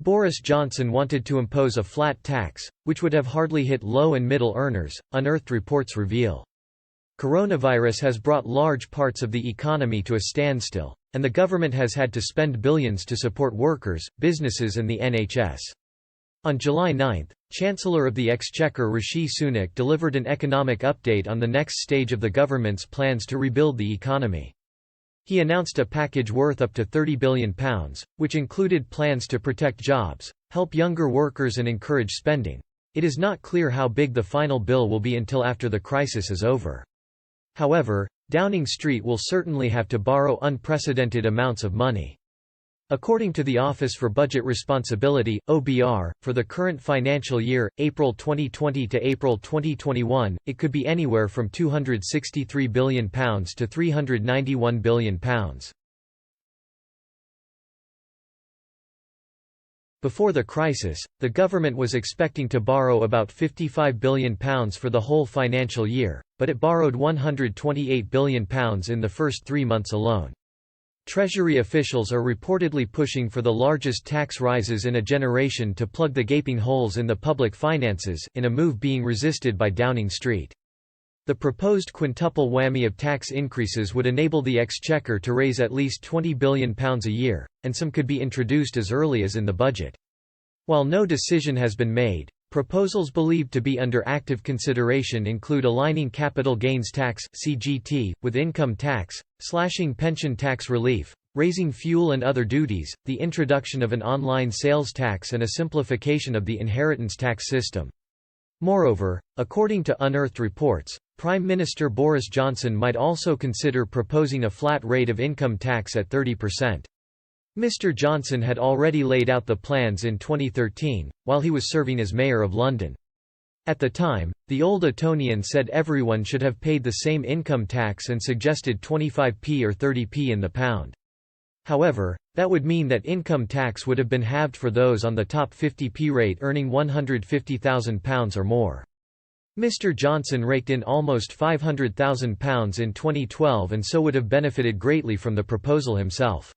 Boris Johnson wanted to impose a flat tax, which would have hardly hit low and middle earners, unearthed reports reveal. Coronavirus has brought large parts of the economy to a standstill, and the government has had to spend billions to support workers, businesses and the NHS. On July 9, Chancellor of the Exchequer Rishi Sunak delivered an economic update on the next stage of the government's plans to rebuild the economy. He announced a package worth up to £30 billion, which included plans to protect jobs, help younger workers and encourage spending. It is not clear how big the final bill will be until after the crisis is over. However, Downing Street will certainly have to borrow unprecedented amounts of money. According to the Office for Budget Responsibility, OBR, for the current financial year, April 2020 to April 2021, it could be anywhere from £263 billion to £391 billion. Before the crisis, the government was expecting to borrow about £55 billion for the whole financial year, but it borrowed £128 billion in the first 3 months alone. Treasury officials are reportedly pushing for the largest tax rises in a generation to plug the gaping holes in the public finances, in a move being resisted by Downing Street. The proposed quintuple whammy of tax increases would enable the Exchequer to raise at least £20 billion a year, and some could be introduced as early as in the budget. While no decision has been made, proposals believed to be under active consideration include aligning capital gains tax (CGT) with income tax, slashing pension tax relief, raising fuel and other duties, the introduction of an online sales tax and a simplification of the inheritance tax system. Moreover, according to unearthed reports, Prime Minister Boris Johnson might also consider proposing a flat rate of income tax at 30%. Mr. Johnson had already laid out the plans in 2013, while he was serving as Mayor of London. At the time, the old Etonian said everyone should have paid the same income tax and suggested 25p or 30p in the pound. However, that would mean that income tax would have been halved for those on the top 50p rate earning £150,000 or more. Mr. Johnson raked in almost £500,000 in 2012 and so would have benefited greatly from the proposal himself.